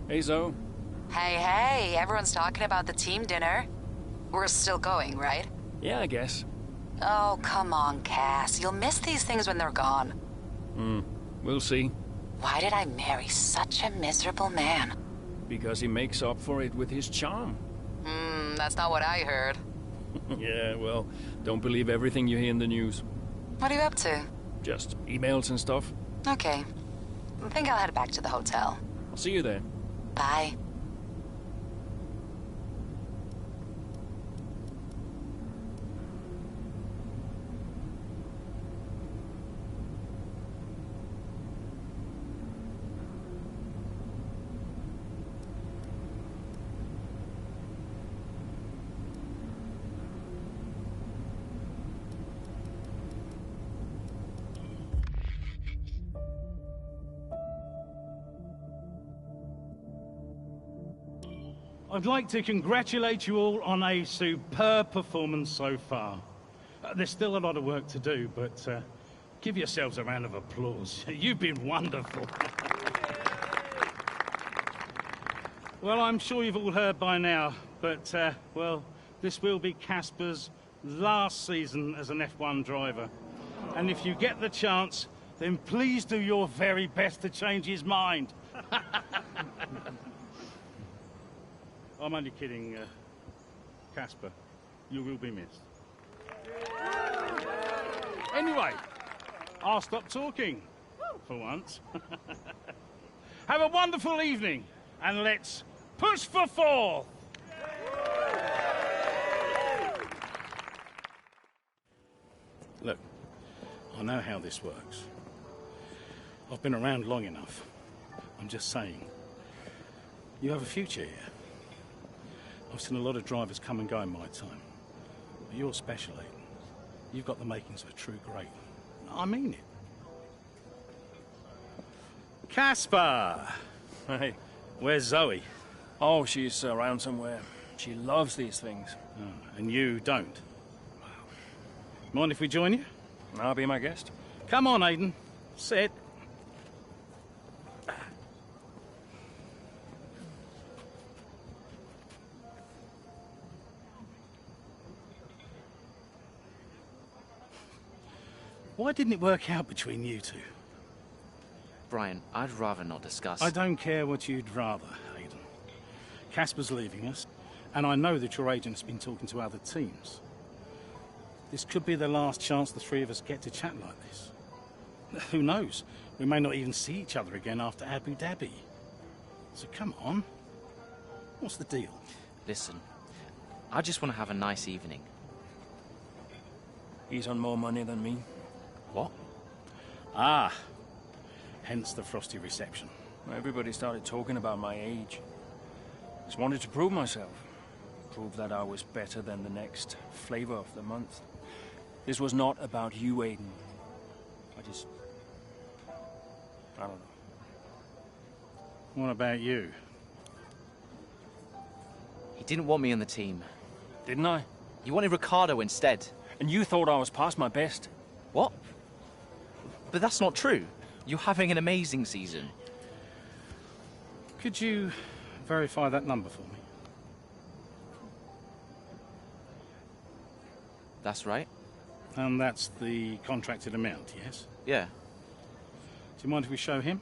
Hey, Zoe. Hey, everyone's talking about the team dinner. We're still going, right? Yeah, I guess. Oh, come on, Cass. You'll miss these things when they're gone. We'll see. Why did I marry such a miserable man? Because he makes up for it with his charm. That's not what I heard. Yeah, well, don't believe everything you hear in the news. What are you up to? Just emails and stuff. Okay. I think I'll head back to the hotel. I'll see you there. Bye. I'd like to congratulate you all on a superb performance so far. There's still a lot of work to do, but give yourselves a round of applause. You've been wonderful. Well, I'm sure you've all heard by now, but, well, this will be Casper's last season as an F1 driver. And if you get the chance, then please do your very best to change his mind. I'm only kidding, Casper. You will be missed. Anyway, I'll stop talking, for once. Have a wonderful evening, and let's push for fourth! Look, I know how this works. I've been around long enough. I'm just saying, you have a future here. I've seen a lot of drivers come and go in my time. But you're special, Aiden. You've got the makings of a true great. I mean it. Casper! Hey. Where's Zoe? Oh, she's around somewhere. She loves these things. Oh, and you don't? Mind if we join you? I'll be my guest. Come on, Aiden. Sit. Why didn't it work out between you two? Brian, I'd rather not discuss. I don't care what you'd rather, Aiden. Casper's leaving us, and I know that your agent's been talking to other teams. This could be the last chance the three of us get to chat like this. Who knows? We may not even see each other again after Abu Dhabi. So come on. What's the deal? Listen, I just want to have a nice evening. He's on more money than me. What? Ah, hence the frosty reception. Everybody started talking about my age. Just wanted to prove myself. Prove that I was better than the next flavor of the month. This was not about you, Aiden. I don't know. What about you? He didn't want me on the team. Didn't I? He wanted Ricardo instead. And you thought I was past my best. What? But that's not true. You're having an amazing season. Could you verify that number for me? That's right. And that's the contracted amount, yes? Yeah. Do you mind if we show him?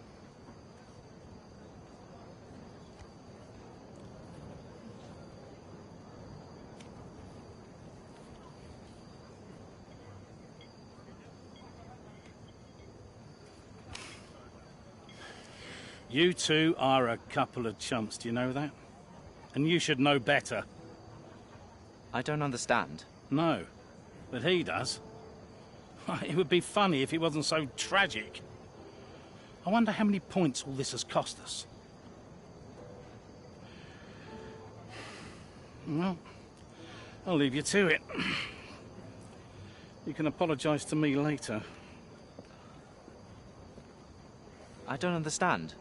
You two are a couple of chumps, do you know that? And you should know better. I don't understand. No, but he does. It would be funny if it wasn't so tragic. I wonder how many points all this has cost us. Well, I'll leave you to it. You can apologise to me later. I don't understand.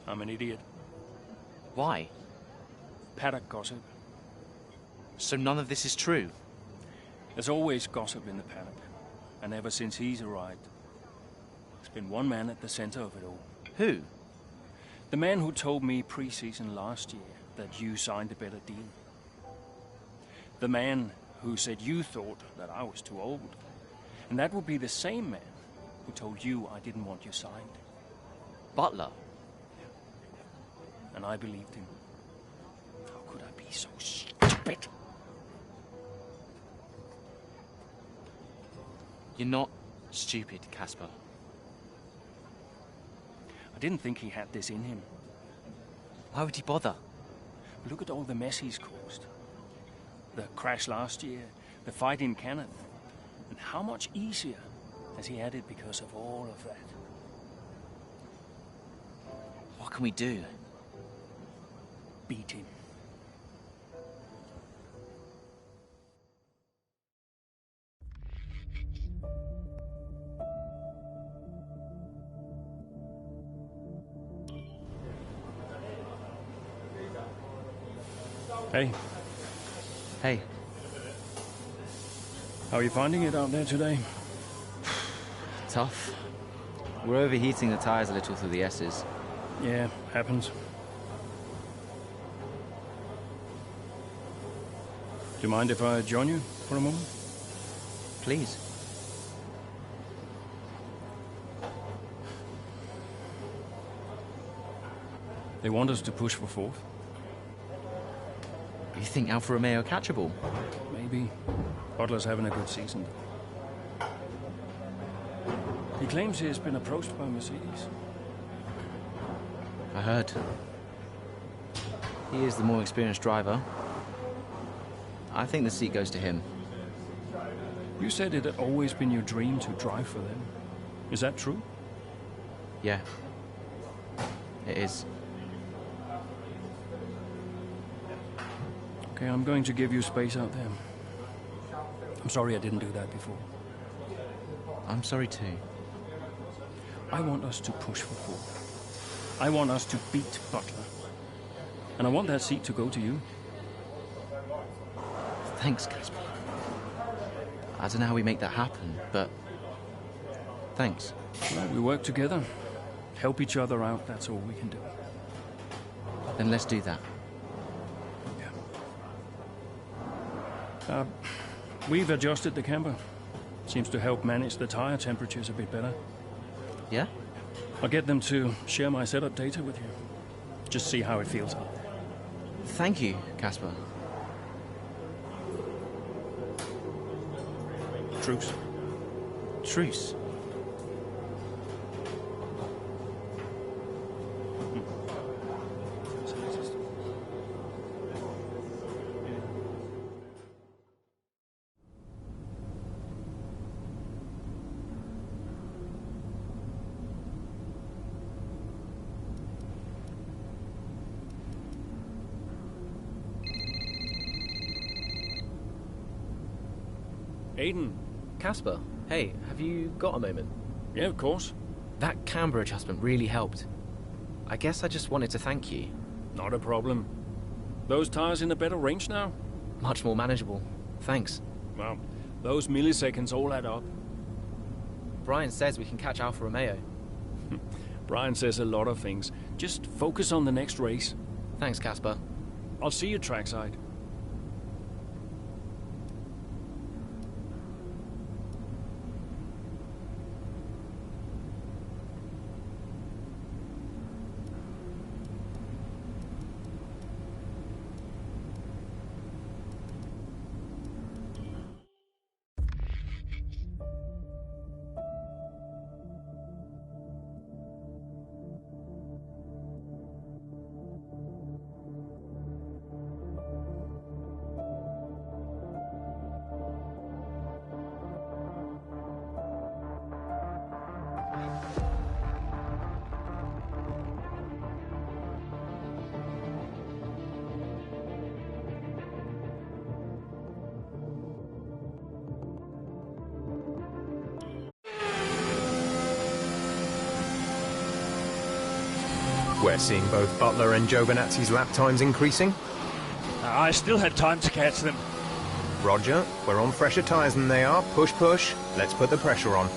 I'm an idiot. Why? Paddock gossip. So none of this is true? There's always gossip in the paddock. And ever since he's arrived, there's been one man at the center of it all. Who? The man who told me pre-season last year that you signed a better deal. The man who said you thought that I was too old. And that would be the same man who told you I didn't want you signed. Butler? And I believed him. How could I be so stupid? You're not stupid, Casper. I didn't think he had this in him. Why would he bother? Look at all the mess he's caused. The crash last year, the fight in Canada. And how much easier has he had it because of all of that? What can we do? Beat him. Hey, Hey, how are you finding it out there today? tough. We're overheating the tires a little through the S's. Yeah, happens. Do you mind if I join you for a moment? Please. They want us to push for fourth. You think Alfa Romeo catchable? Maybe. Butler's having a good season. He claims he has been approached by Mercedes. I heard. He is the more experienced driver. I think the seat goes to him. You said it had always been your dream to drive for them. Is that true? Yeah. It is. Okay, I'm going to give you space out there. I'm sorry I didn't do that before. I'm sorry too. I want us to push for fourth. I want us to beat Butler. And I want that seat to go to you. Thanks, Casper. I don't know how we make that happen, but thanks. Well, we work together. Help each other out, that's all we can do. Then let's do that. We've adjusted the camber. Seems to help manage the tire temperatures a bit better. Yeah? I'll get them to share my setup data with you. Just see how it feels out there. Thank you, Casper. Truce. Truce. Aiden. Casper, hey, have you got a moment? Yeah, of course. That camber adjustment really helped. I guess I just wanted to thank you. Not a problem. Those tires in a better range now? Much more manageable. Thanks. Well, those milliseconds all add up. Brian says we can catch Alfa Romeo. Brian says a lot of things. Just focus on the next race. Thanks, Casper. I'll see you trackside. We're seeing both Butler and Giovinazzi's lap times increasing. I still had time to catch them. Roger, we're on fresher tyres than they are. Push, push. Let's put the pressure on.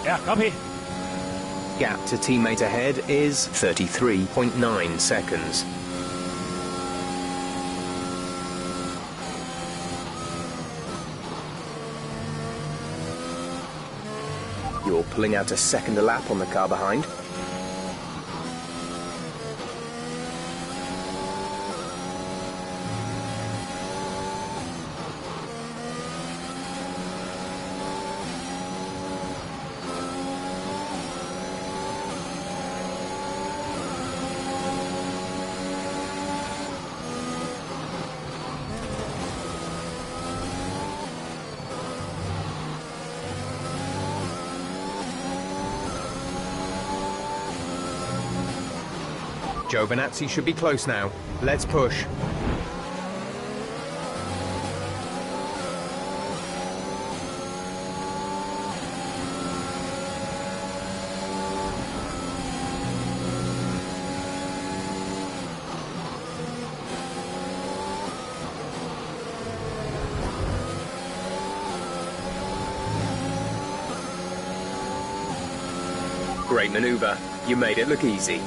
Yeah, copy. Gap to teammate ahead is 33.9 seconds. You're pulling out a second a lap on the car behind. Giovinazzi should be close now. Let's push. Great maneuver. You made it look easy.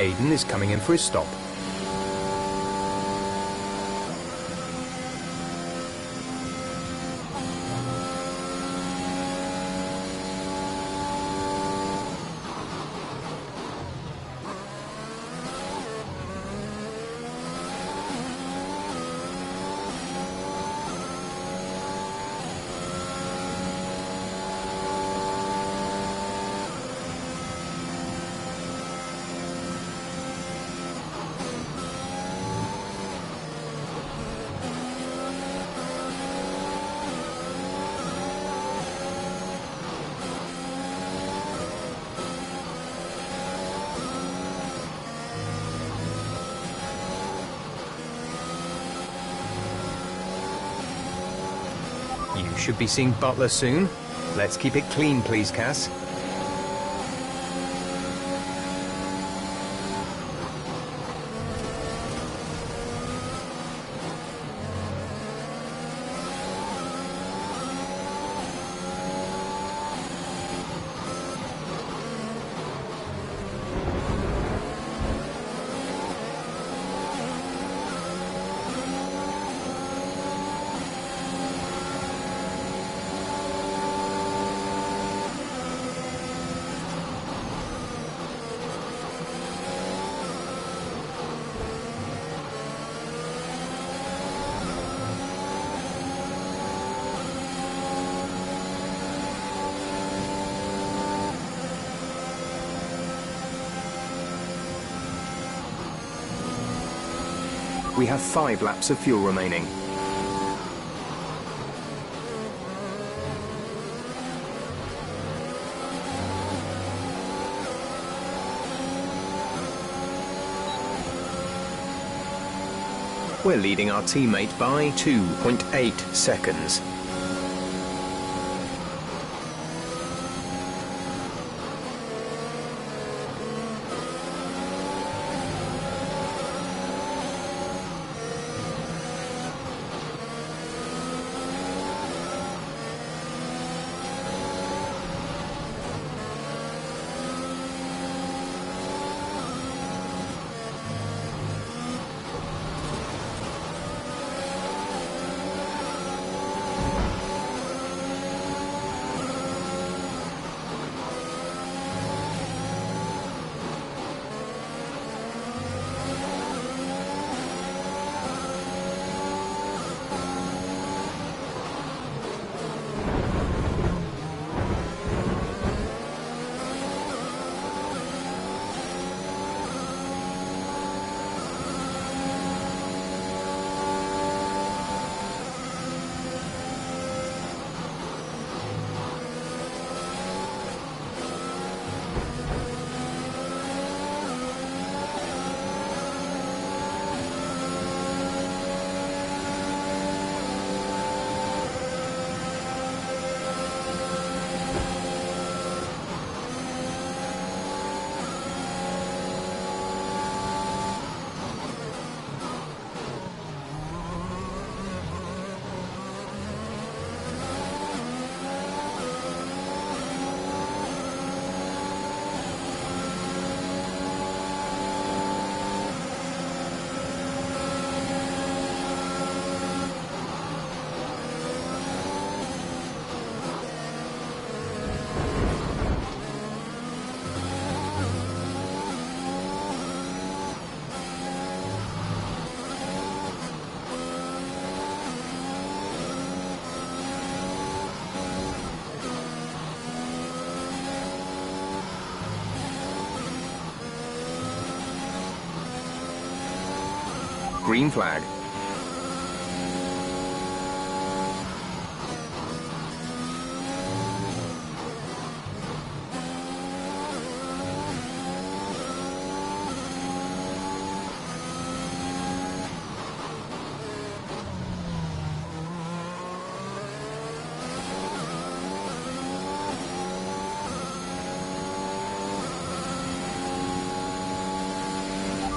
Aiden is coming in for his stop. You should be seeing Butler soon. Let's keep it clean, please, Cass. We have 5 laps of fuel remaining. We're leading our teammate by 2.8 seconds. Green flag.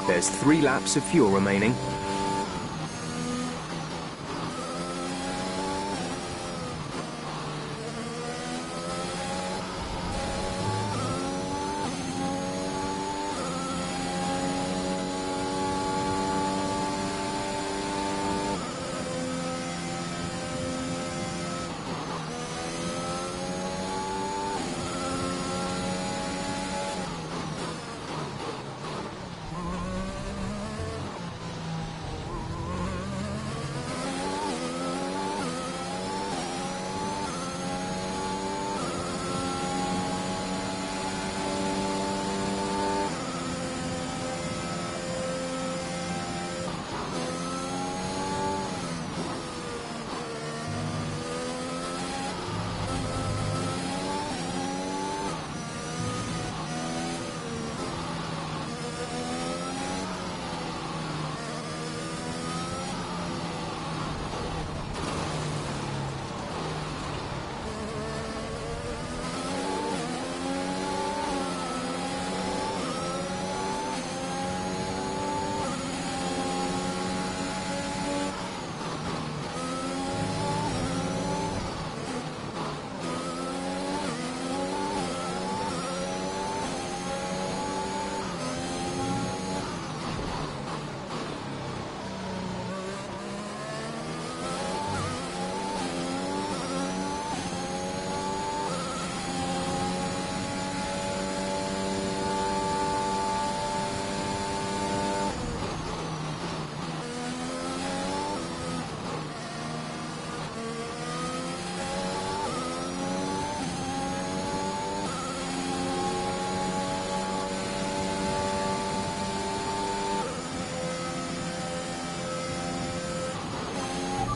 There's 3 laps of fuel remaining.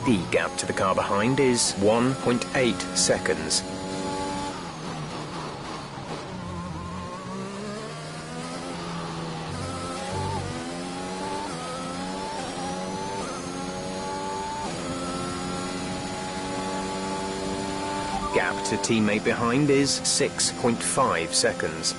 The gap to the car behind is 1.8 seconds. gap to teammate behind is 6.5 seconds.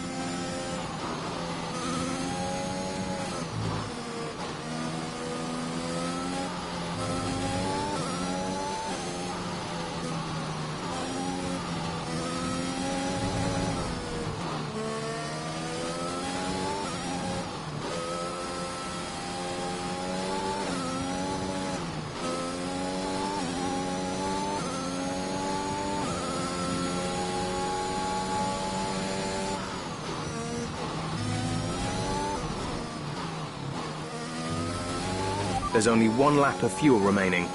There's only one lap of fuel remaining.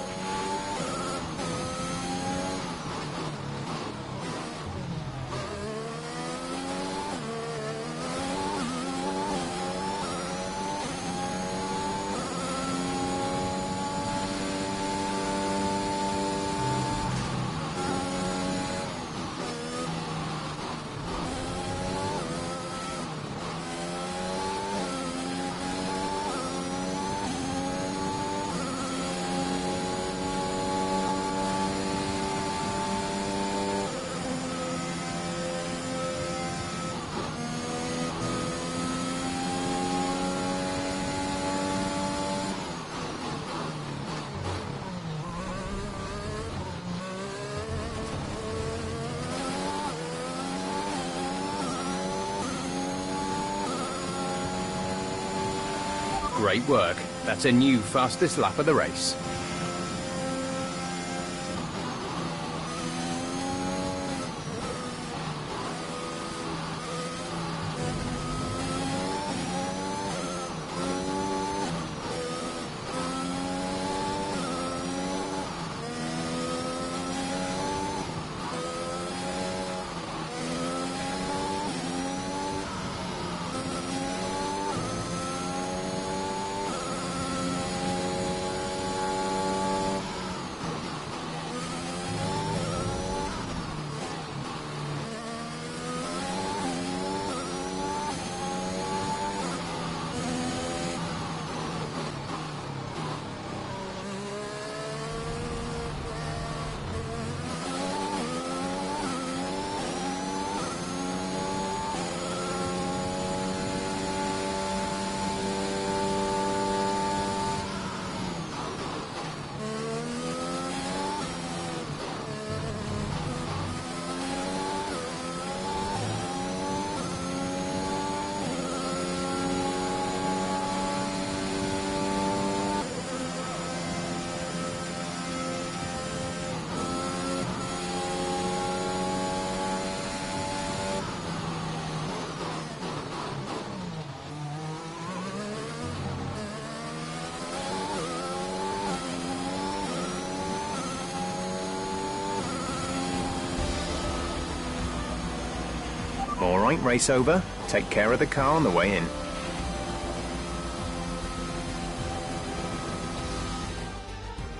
Great work. That's a new fastest lap of the race. All right, race over. Take care of the car on the way in.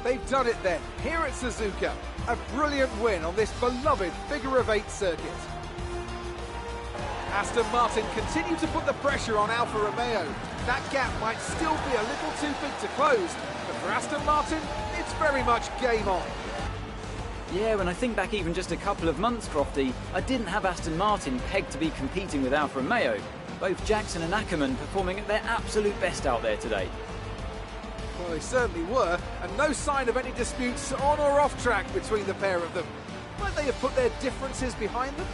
They've done it then, here at Suzuka. A brilliant win on this beloved figure-of-8 circuit. Aston Martin continue to put the pressure on Alfa Romeo. That gap might still be a little too big to close, but for Aston Martin, it's very much game on. Yeah, when I think back even just a couple of months, Crofty, I didn't have Aston Martin pegged to be competing with Alfa Romeo. Both Jackson and Ackerman performing at their absolute best out there today. Well, they certainly were, and no sign of any disputes on or off track between the pair of them. Might they have put their differences behind them?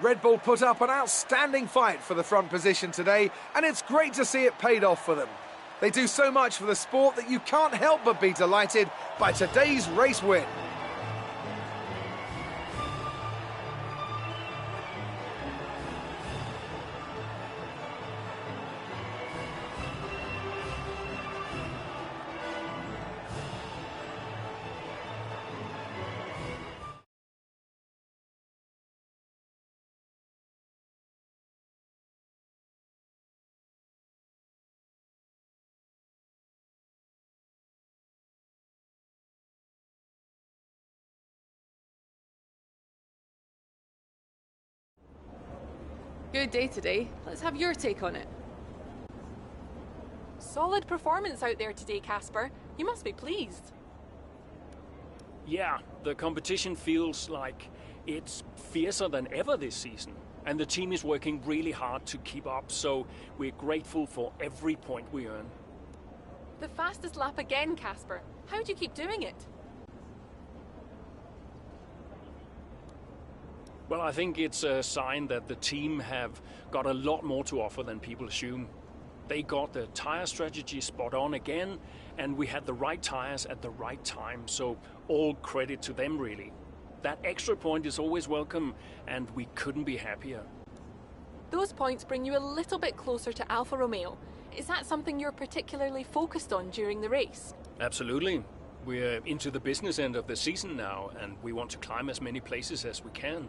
Red Bull put up an outstanding fight for the front position today, and it's great to see it paid off for them. They do so much for the sport that you can't help but be delighted by today's race win. Good day today. Let's have your take on it. Solid performance out there today, Casper. You must be pleased. Yeah, the competition feels like it's fiercer than ever this season. And the team is working really hard to keep up, so we're grateful for every point we earn. The fastest lap again, Casper. How do you keep doing it? Well, I think it's a sign that the team have got a lot more to offer than people assume. They got the tyre strategy spot on again, and we had the right tyres at the right time, so all credit to them, really. That extra point is always welcome, and we couldn't be happier. Those points bring you a little bit closer to Alfa Romeo. Is that something you're particularly focused on during the race? Absolutely. We're into the business end of the season now, and we want to climb as many places as we can.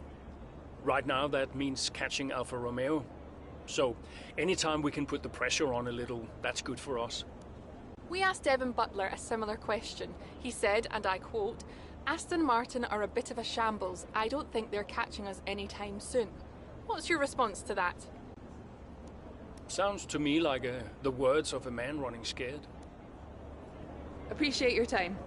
Right now, that means catching Alfa Romeo. So, anytime we can put the pressure on a little, that's good for us. We asked Evan Butler a similar question. He said, and I quote, "Aston Martin are a bit of a shambles. I don't think they're catching us anytime soon." What's your response to that? Sounds to me like the words of a man running scared. Appreciate your time.